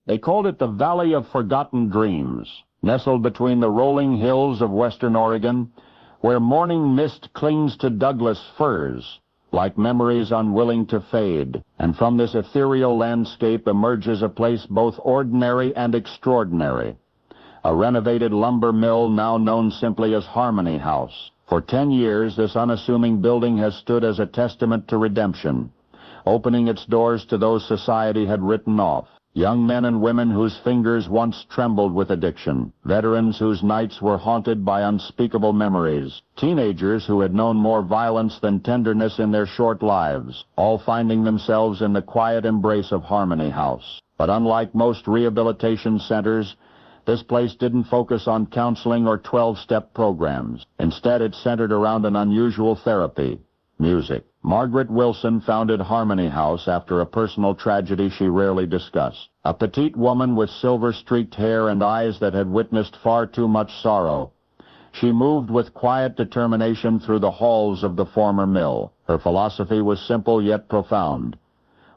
They called it the Valley of Forgotten Dreams, nestled between the rolling hills of western Oregon, where morning mist clings to Douglas firs, like memories unwilling to fade, and from this ethereal landscape emerges a place both ordinary and extraordinary. A renovated lumber mill now known simply as Harmony House. For 10 years, this unassuming building has stood as a testament to redemption, opening its doors to those society had written off. Young men and women whose fingers once trembled with addiction, veterans whose nights were haunted by unspeakable memories, teenagers who had known more violence than tenderness in their short lives, all finding themselves in the quiet embrace of Harmony House. But unlike most rehabilitation centers, this place didn't focus on counseling or 12-step programs. Instead, it centered around an unusual therapy: music. Margaret Wilson founded Harmony House after a personal tragedy she rarely discussed. A petite woman with silver-streaked hair and eyes that had witnessed far too much sorrow, she moved with quiet determination through the halls of the former mill. Her philosophy was simple yet profound.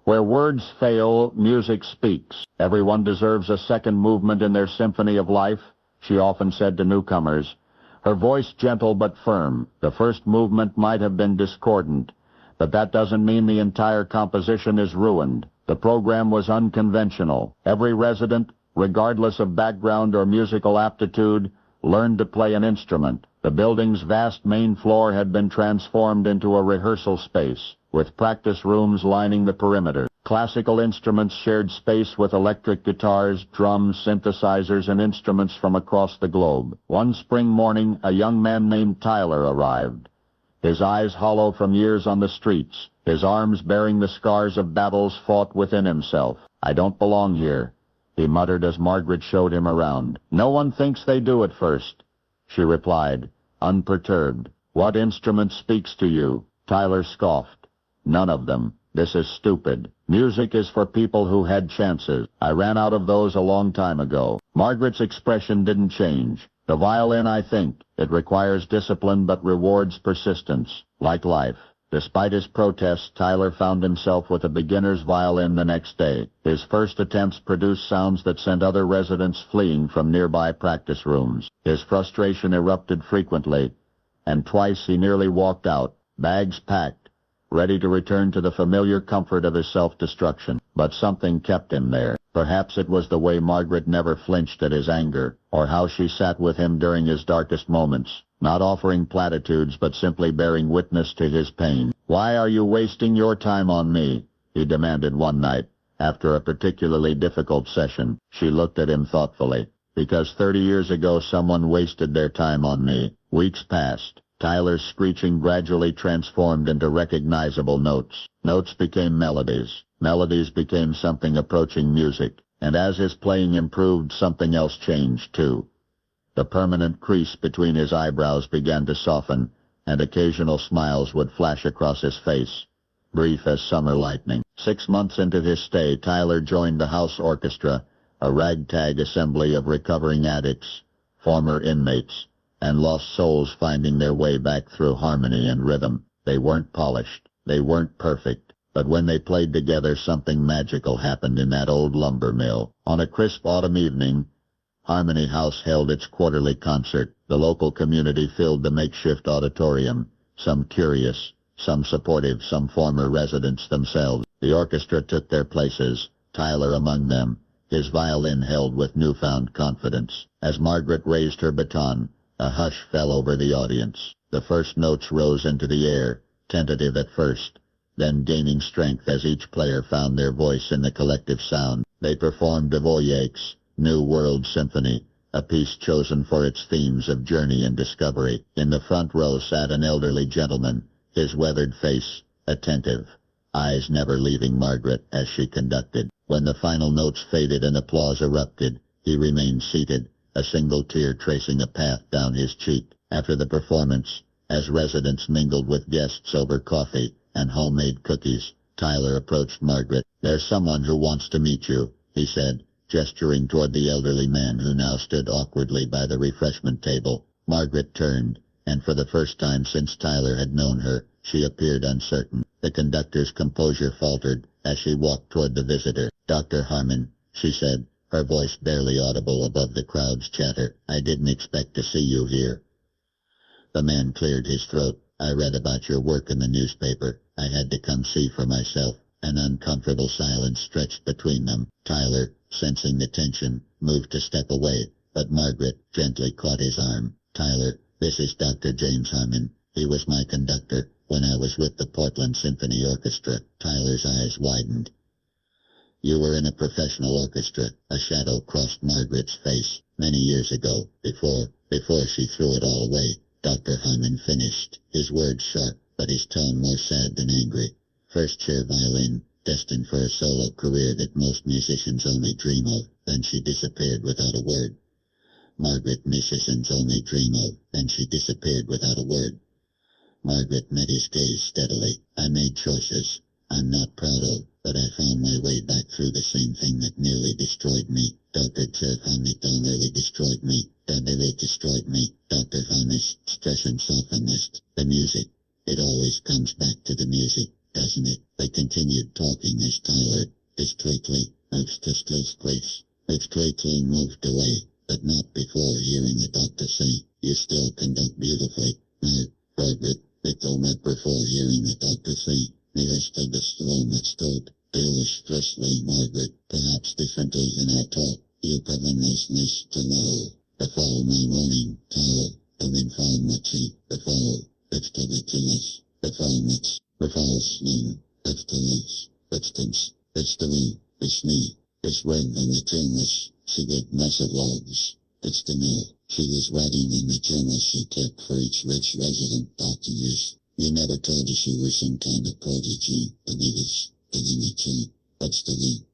Where words fail, music speaks. Everyone deserves a second movement in their symphony of life, she often said to newcomers. Her voice gentle but firm. The first movement might have been discordant, but that doesn't mean the entire composition is ruined. The program was unconventional. Every resident, regardless of background or musical aptitude, learned to play an instrument. The building's vast main floor had been transformed into a rehearsal space, with practice rooms lining the perimeter. Classical instruments shared space with electric guitars, drums, synthesizers, and instruments from across the globe. One spring morning, a young man named Tyler arrived. His eyes hollow from years on the streets, his arms bearing the scars of battles fought within himself. "I don't belong here," he muttered as Margaret showed him around. "No one thinks they do at first," she replied, unperturbed. "What instrument speaks to you?" Tyler scoffed. "None of them. This is stupid. Music is for people who had chances. I ran out of those a long time ago." Margaret's expression didn't change. "The violin, I think. It requires discipline but rewards persistence, like life." Despite his protests, Tyler found himself with a beginner's violin the next day. His first attempts produced sounds that sent other residents fleeing from nearby practice rooms. His frustration erupted frequently, and twice he nearly walked out, bags packed, ready to return to the familiar comfort of his self-destruction. But something kept him there. Perhaps it was the way Margaret never flinched at his anger, or how she sat with him during his darkest moments, not offering platitudes but simply bearing witness to his pain. "Why are you wasting your time on me?" he demanded one night, after a particularly difficult session. She looked at him thoughtfully. "Because 30 years ago someone wasted their time on me." Weeks passed. Tyler's screeching gradually transformed into recognizable notes. Notes became melodies. Melodies became something approaching music. And as his playing improved, something else changed, too. The permanent crease between his eyebrows began to soften, and occasional smiles would flash across his face, brief as summer lightning. 6 months into his stay, Tyler joined the house orchestra, a ragtag assembly of recovering addicts, former inmates, and lost souls finding their way back through harmony and rhythm. They weren't polished. They weren't perfect. But when they played together, something magical happened in that old lumber mill. On a crisp autumn evening, Harmony House held its quarterly concert. The local community filled the makeshift auditorium, some curious, some supportive, some former residents themselves. The orchestra took their places, Tyler among them, his violin held with newfound confidence. As Margaret raised her baton, a hush fell over the audience. The first notes rose into the air, tentative at first, then gaining strength as each player found their voice in the collective sound. They performed Dvorak's New World Symphony, a piece chosen for its themes of journey and discovery. In the front row sat an elderly gentleman, his weathered face attentive, eyes never leaving Margaret as she conducted. When the final notes faded and applause erupted, he remained seated, a single tear tracing a path down his cheek. After the performance, as residents mingled with guests over coffee and homemade cookies, Tyler approached Margaret. "There's someone who wants to meet you," he said, gesturing toward the elderly man who now stood awkwardly by the refreshment table. Margaret turned, and for the first time since Tyler had known her, she appeared uncertain. The conductor's composure faltered as she walked toward the visitor. "Dr. Harmon," she said, her voice barely audible above the crowd's chatter. "I didn't expect to see you here." The man cleared his throat. "I read about your work in the newspaper. I had to come see for myself." An uncomfortable silence stretched between them. Tyler, sensing the tension, moved to step away, but Margaret gently caught his arm. "Tyler, this is Dr. James Harmon. He was my conductor when I was with the Portland Symphony Orchestra." Tyler's eyes widened. "You were in a professional orchestra." A shadow crossed Margaret's face. "Many years ago, before she threw it all away." Dr. Harmon finished, his words sharp, but his tone more sad than angry. "First chair violin, destined for a solo career that most musicians only dream of." Then she disappeared without a word. Margaret musicians only dream of, and she disappeared without a word. Margaret met his gaze steadily. "I made choices I'm not proud of, but I found my way back through the same thing that nearly destroyed me. Dr. Harmon nearly destroyed me. That nearly destroyed me. Dr. Harmon's stress and softened. The music. It always comes back to the music, doesn't it?" They continued talking as Tyler, discreetly moved away, but not before hearing the doctor say, "You still conduct beautifully." Margaret, before hearing the doctor say, "Nearest the storm that's told." Bill stressfully, Margaret, perhaps differently than I taught. "You governness to know." The fall my morning, Tyler, the wind fall machi, the fall, it's to the killers, the fall mix, the fall's name, it's to this, it's to me, it's me, it's when the journalist, she did massive logs, it's to know. She was writing in the journal she kept for each rich resident doctors. "You never told us she was some kind of prodigy, but it is, that's the me, it's the me,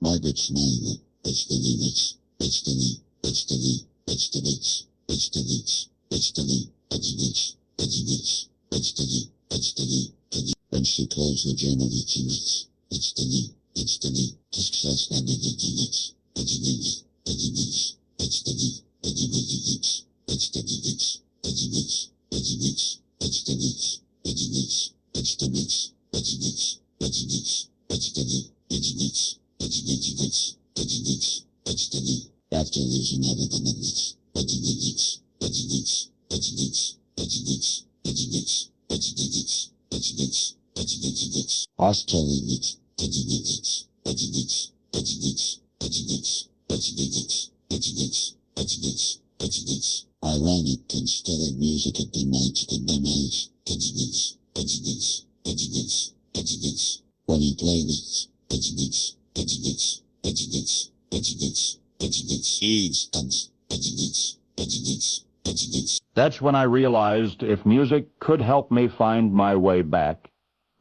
Margaret smiled. "It's the limits. It's the me. It's the me. It's the mix. It's the mix. It's the me. It's the mix. It's the mix. It's the me. It's the me. And she closed the journal. It's the mix. It's the me. It's the me. Success and the mix. It's the mix. It's the mix. It's the me. It's the mix. It's the mix. It's the mix. It's the mix. It's the mix. It's the mix. It's the mix. It's the mix. It's the mix. It's the mix. It's the mix. It's the mix. It's the mix. It's the mix. After losing everything in mix. It's the mix. It's the mix. It's the mix. It's the mix. It's the mix. It's the mix. It's the mix. It's the mix. Australia mix. It's the mix. It's the mix. It's the mix. It's the mix. It's the mix. It's the mix. It's the mix. It's the mix. Ironic and stellar music at the nights and the nights. It's the mix. It's the mix. It's the mix. It's the mix. When he plays, it's the mix. It's the mix. It's the mix. It's the mix. It's the mix. It's the mix. It's the mix. It's the mix. It's the mix. That's when I realized if music could help me find my way back,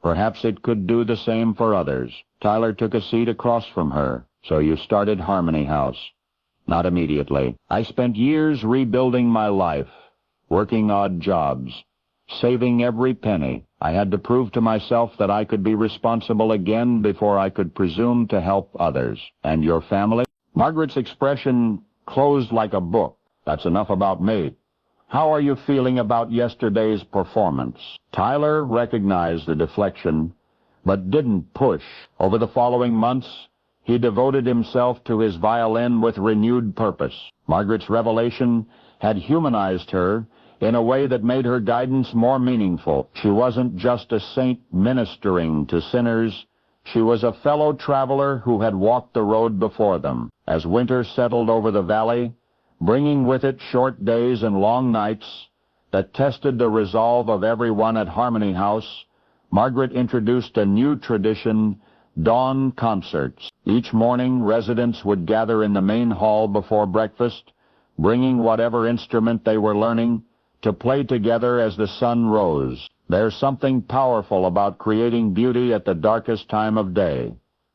perhaps it could do the same for others. Tyler took a seat across from her. "So you started Harmony House." "Not immediately. I spent years rebuilding my life, working odd jobs, saving every penny. I had to prove to myself that I could be responsible again before I could presume to help others." "And your family?" Margaret's expression closed like a book. "That's enough about me. How are you feeling about yesterday's performance?" Tyler recognized the deflection, but didn't push. Over the following months, he devoted himself to his violin with renewed purpose. Margaret's revelation had humanized her in a way that made her guidance more meaningful. She wasn't just a saint ministering to sinners. She was a fellow traveler who had walked the road before them. As winter settled over the valley, bringing with it short days and long nights that tested the resolve of everyone at Harmony House, Margaret introduced a new tradition, dawn concerts. Each morning, residents would gather in the main hall before breakfast, bringing whatever instrument they were learning, to play together as the sun rose. "There's something powerful about creating beauty at the darkest time of day,"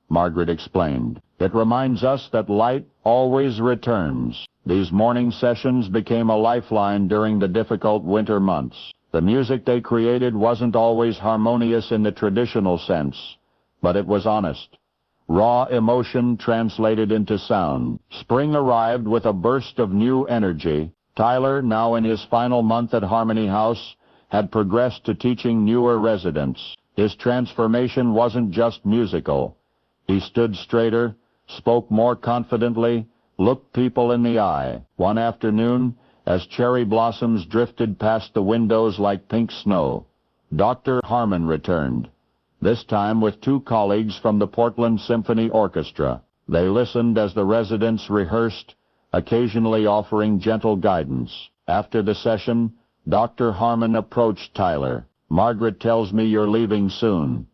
Margaret explained. "It reminds us that light always returns." These morning sessions became a lifeline during the difficult winter months. The music they created wasn't always harmonious in the traditional sense, but it was honest. Raw emotion translated into sound. Spring arrived with a burst of new energy. Tyler, now in his final month at Harmony House, had progressed to teaching newer residents. His transformation wasn't just musical. He stood straighter, spoke more confidently, looked people in the eye. One afternoon, as cherry blossoms drifted past the windows like pink snow, Dr. Harmon returned, this time with 2 colleagues from the Portland Symphony Orchestra. They listened as the residents rehearsed, occasionally offering gentle guidance. After the session, Dr. Harmon approached Tyler. "Margaret tells me you're leaving soon."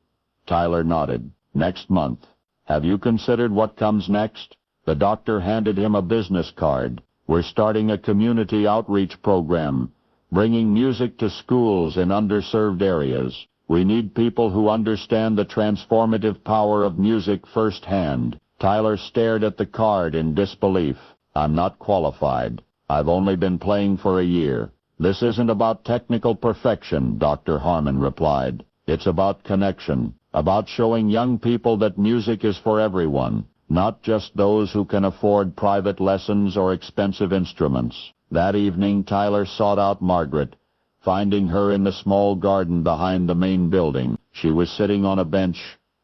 Tyler nodded. "Next month. Have you considered what comes next?" The doctor handed him a business card. "We're starting a community outreach program, bringing music to schools in underserved areas. We need people who understand the transformative power of music firsthand." Tyler stared at the card in disbelief. "I'm not qualified. I've only been playing for a year." "This isn't about technical perfection," Dr. Harmon replied. "It's about connection, about showing young people that music is for everyone, not just those who can afford private lessons or expensive instruments." That evening, Tyler sought out Margaret, finding her in the small garden behind the main building. She was sitting on a bench,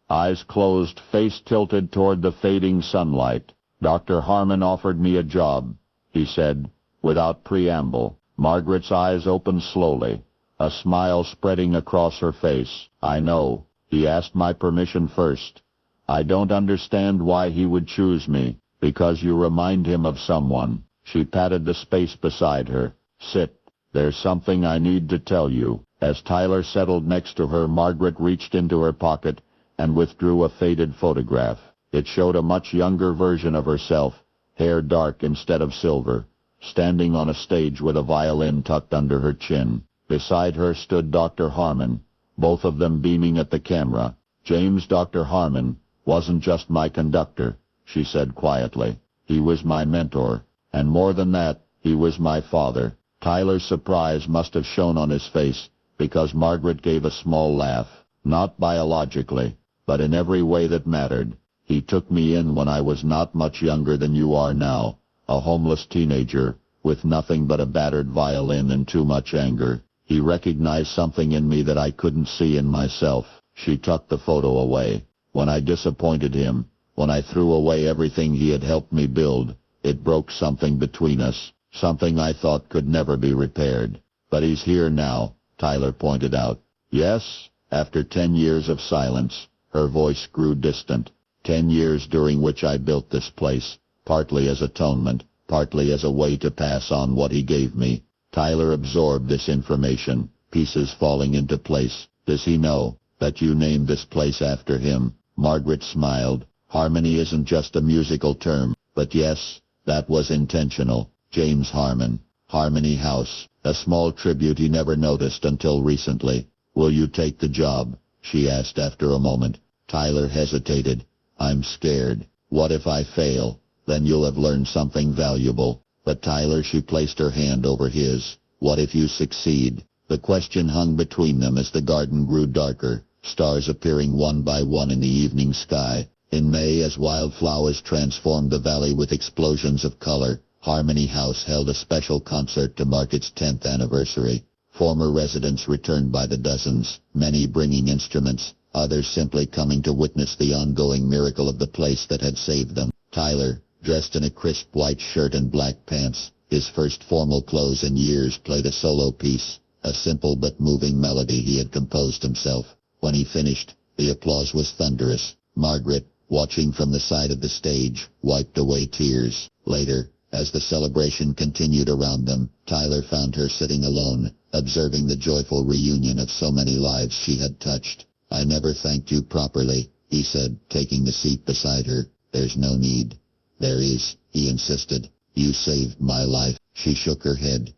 eyes closed, face tilted toward the fading sunlight. "Dr. Harmon offered me a job," he said, without preamble. Margaret's eyes opened slowly, a smile spreading across her face. "I know. He asked my permission first. I don't understand why he would choose me." "Because you remind him of someone." She patted the space beside her. "Sit. There's something I need to tell you." As Tyler settled next to her, Margaret reached into her pocket and withdrew a faded photograph. It showed a much younger version of herself, hair dark instead of silver, standing on a stage with a violin tucked under her chin. Beside her stood Dr. Harmon, both of them beaming at the camera. "James, Dr. Harmon wasn't just my conductor," she said quietly. "He was my mentor, and more than that, he was my father." Tyler's surprise must have shown on his face, because Margaret gave a small laugh. "Not biologically, but in every way that mattered. He took me in when I was not much younger than you are now, a homeless teenager, with nothing but a battered violin and too much anger. He recognized something in me that I couldn't see in myself." She tucked the photo away. "When I disappointed him, when I threw away everything he had helped me build, it broke something between us, something I thought could never be repaired. But he's here now," Tyler pointed out. "Yes?" After 10 years of silence, her voice grew distant. 10 years during which I built this place, partly as atonement, partly as a way to pass on what he gave me." Tyler absorbed this information, pieces falling into place. "Does he know that you named this place after him?" Margaret smiled. "Harmony isn't just a musical term, but yes, that was intentional. James Harmon, Harmony House, a small tribute he never noticed until recently." "Will you take the job?" she asked after a moment. Tyler hesitated. "I'm scared. What if I fail? Then you'll have learned something valuable." "But Tyler," she placed her hand over his, "what if you succeed?" The question hung between them as the garden grew darker, stars appearing one by one in the evening sky. In May, as wildflowers transformed the valley with explosions of color, Harmony House held a special concert to mark its 10th anniversary. Former residents returned by the dozens, many bringing instruments, others simply coming to witness the ongoing miracle of the place that had saved them. Tyler, dressed in a crisp white shirt and black pants, his first formal clothes in years, played a solo piece, a simple but moving melody he had composed himself. When he finished, the applause was thunderous. Margaret, watching from the side of the stage, wiped away tears. Later, as the celebration continued around them, Tyler found her sitting alone, observing the joyful reunion of so many lives she had touched. "I never thanked you properly," he said, taking the seat beside her. "There's no need." "There is," he insisted. "You saved my life." She shook her head.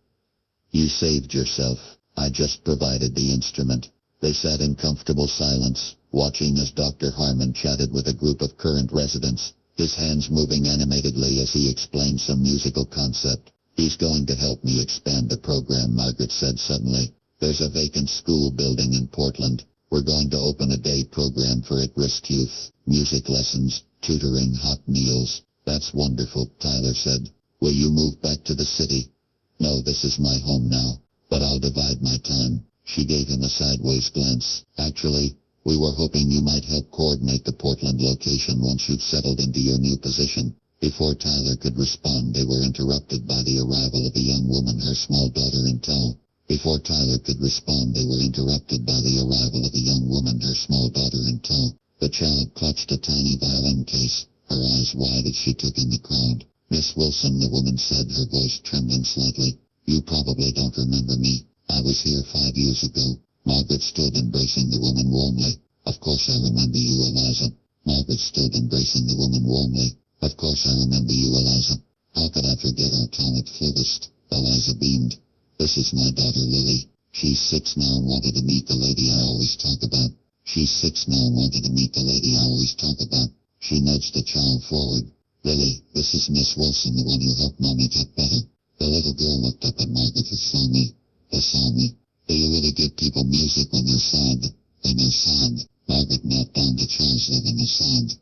"You saved yourself. I just provided the instrument." They sat in comfortable silence, watching as Dr. Harmon chatted with a group of current residents, his hands moving animatedly as he explained some musical concept. "He's going to help me expand the program," Margaret said suddenly. "There's a vacant school building in Portland. We're going to open a day program for at-risk youth, music lessons, tutoring, hot meals." "That's wonderful," Tyler said. "Will you move back to the city?" No, this is my home now, but I'll divide my time. She gave him a sideways glance. Actually, we were hoping you might help coordinate the Portland location once you've settled into your new position. Before Tyler could respond, they were interrupted by the arrival of a young woman, her small daughter in tow. Before Tyler could respond, they were interrupted by the arrival of a young woman, her small daughter in tow. The child clutched a tiny violin case, her eyes wide as she took in the crowd. Miss Wilson, the woman said, her voice trembling slightly. You probably don't remember me. I was here 5 years ago. Margaret stood embracing the woman warmly. Of course I remember you, Eliza. Margaret stood embracing the woman warmly. Of course I remember you, Eliza. How could I forget our talent flutist? Eliza beamed. This is my daughter, Lily. She's 6 now and wanted to meet the lady I always talk about. She's 6 now and wanted to meet the lady I always talk about. She nudged the child forward. Lily, this is Miss Wilson, the one who helped Mommy get better. The little girl looked up at Margaret and saw me. They saw me. Do you really give people music when they're sad? When they're sad. Margaret knelt down the child's leg and sad.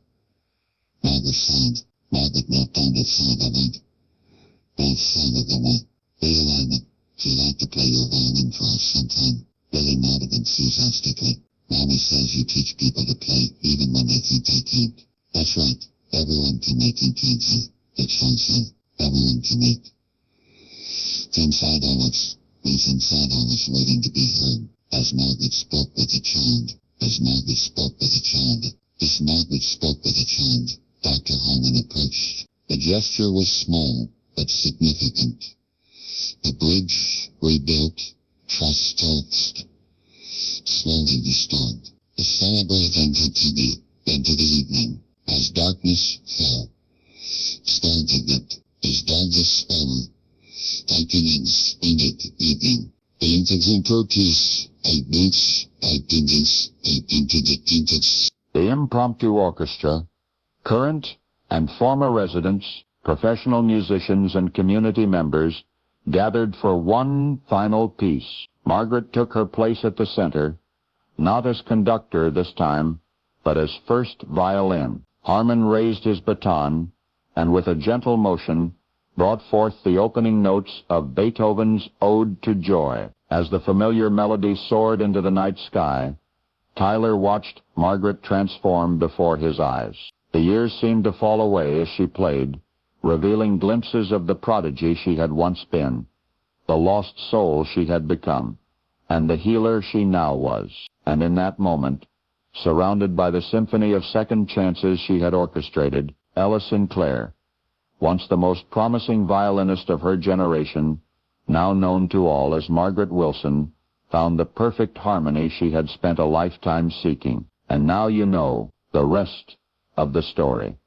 Margaret sighed. Margaret knelt down the side of it. Both sides of the way. Do you like it? She'd like to play your violin for us sometime. Lily nodded enthusiastically. Mommy says you teach people to play, even when they think they can't. That's right. Everyone can make and can't say. The child said. Everyone can make. Inside Alice. He's inside Alice waiting to be heard. As Margaret spoke with the child. As Margaret spoke with the child. As Margaret spoke with the child. Dr. Harmon approached. The gesture was small, but significant. The bridge rebuilt, trust toast, slowly restored. The celebrate into the evening, as darkness fell. Started it, as darkness fell. Tightens in it evening. The interview The impromptu orchestra, current and former residents, professional musicians and community members gathered for one final piece. Margaret took her place at the center, not as conductor this time, but as first violin. Harmon raised his baton, and with a gentle motion brought forth the opening notes of Beethoven's Ode to Joy. As the familiar melody soared into the night sky, Tyler watched Margaret transform before his eyes. The years seemed to fall away as she played, revealing glimpses of the prodigy she had once been, the lost soul she had become, and the healer she now was. And in that moment, surrounded by the symphony of second chances she had orchestrated, Ella Sinclair, once the most promising violinist of her generation, now known to all as Margaret Wilson, found the perfect harmony she had spent a lifetime seeking. And now you know the rest of the story.